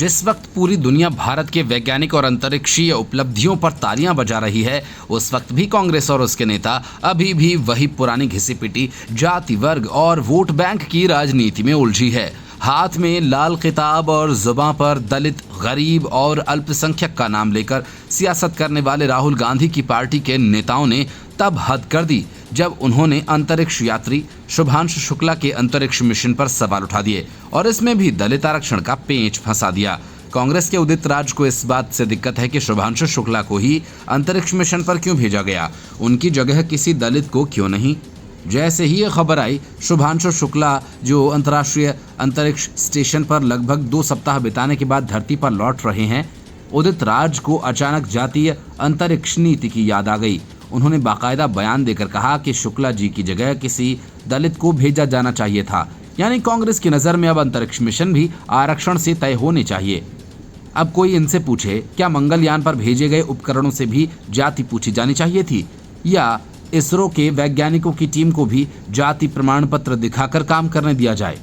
जिस वक्त पूरी दुनिया भारत के वैज्ञानिक और अंतरिक्षीय उपलब्धियों पर तालियां बजा रही है, उस वक्त भी कांग्रेस और उसके नेता अभी भी वही पुरानी घिसी पिटी जाति, वर्ग और वोट बैंक की राजनीति में उलझी है। हाथ में लाल किताब और जुबां पर दलित, गरीब और अल्पसंख्यक का नाम लेकर सियासत करने वाले राहुल गांधी की पार्टी के नेताओं ने तब हद कर दी जब उन्होंने अंतरिक्ष यात्री शुभांशु शुक्ला के अंतरिक्ष मिशन पर सवाल उठा दिए और इसमें भी दलित आरक्षण का पेंच फंसा दिया। कांग्रेस के उदित राज को इस बात से दिक्कत है कि शुभांशु शुक्ला को ही अंतरिक्ष मिशन पर क्यों भेजा गया, उनकी जगह किसी दलित को क्यों नहीं। जैसे ही ये खबर आई, शुभांशु शुक्ला जो अंतर्राष्ट्रीय अंतरिक्ष स्टेशन पर लगभग 2 सप्ताह बिताने के बाद धरती पर लौट रहे हैं, उदित राज को अचानक जातीय अंतरिक्ष नीति की याद आ गई। उन्होंने बाकायदा बयान देकर कहा कि शुक्ला जी की जगह किसी दलित को भेजा जाना चाहिए था। यानी कांग्रेस की नज़र में अब अंतरिक्ष मिशन भी आरक्षण से तय होने चाहिए। अब कोई इनसे पूछे, क्या मंगलयान पर भेजे गए उपकरणों से भी जाति पूछी जानी चाहिए थी, या इसरो के वैज्ञानिकों की टीम को भी जाति प्रमाण पत्र दिखाकर काम करने दिया जाए।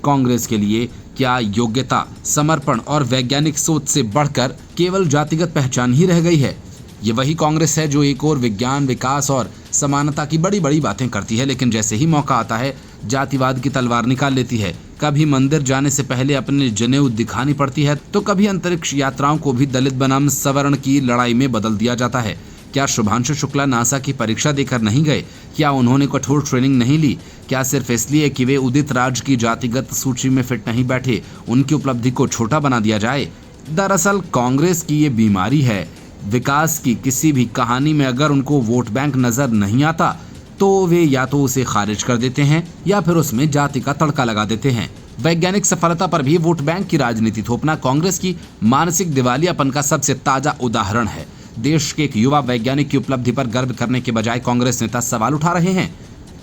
कांग्रेस के लिए क्या योग्यता, समर्पण और वैज्ञानिक सोच से बढ़कर केवल जातिगत पहचान ही रह गई है? ये वही कांग्रेस है जो एक और विज्ञान, विकास और समानता की बड़ी बड़ी बातें करती है, लेकिन जैसे ही मौका आता है जातिवाद की तलवार निकाल लेती है। कभी मंदिर जाने से पहले अपने जनेऊ दिखानी पड़ती है, तो कभी अंतरिक्ष यात्राओं को भी दलित बनाम सवर्ण की लड़ाई में बदल दिया जाता है। क्या शुभांशु शुक्ला नासा की परीक्षा देकर नहीं गए? क्या उन्होंने कठोर ट्रेनिंग नहीं ली? क्या सिर्फ इसलिए कि वे उदित राज की जातिगत सूची में फिट नहीं बैठे, उनकी उपलब्धि को छोटा बना दिया जाए? दरअसल कांग्रेस की ये बीमारी है। विकास की किसी भी कहानी में अगर उनको वोट बैंक नजर नहीं आता तो वे या तो उसे खारिज कर देते हैं या फिर उसमें जाति का तड़का लगा देते हैं। वैज्ञानिक सफलता पर भी वोट बैंक की राजनीति थोपना कांग्रेस की मानसिक दिवालियापन का सबसे ताजा उदाहरण है। देश के एक युवा वैज्ञानिक की उपलब्धि पर गर्व करने के बजाय कांग्रेस नेता सवाल उठा रहे हैं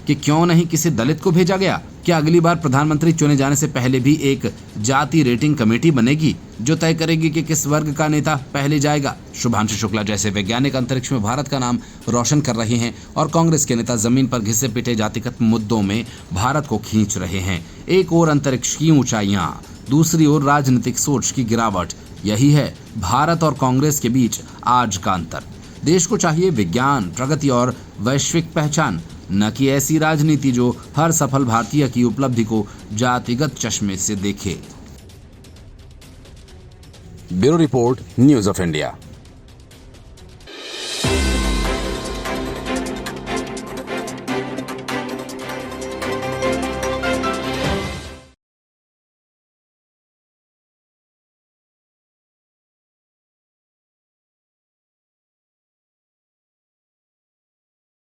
कि क्यों नहीं किसी दलित को भेजा गया। क्या अगली बार प्रधानमंत्री चुने जाने से पहले भी एक जाति रेटिंग कमेटी बनेगी जो तय करेगी कि किस वर्ग का नेता पहले जाएगा? शुभांशु शुक्ला जैसे वैज्ञानिक अंतरिक्ष में भारत का नाम रोशन कर रहे हैं और कांग्रेस के नेता जमीन पर घिसे पिटे जातिगत मुद्दों में भारत को खींच रहे हैं। एक और अंतरिक्ष की ऊंचाइयां, दूसरी ओर राजनीतिक सोच की गिरावट। यही है भारत और कांग्रेस के बीच आज का अंतर। देश को चाहिए विज्ञान, प्रगति और वैश्विक पहचान, न कि ऐसी राजनीति जो हर सफल भारतीय की उपलब्धि को जातिगत चश्मे से देखे। Bureau report, news of India.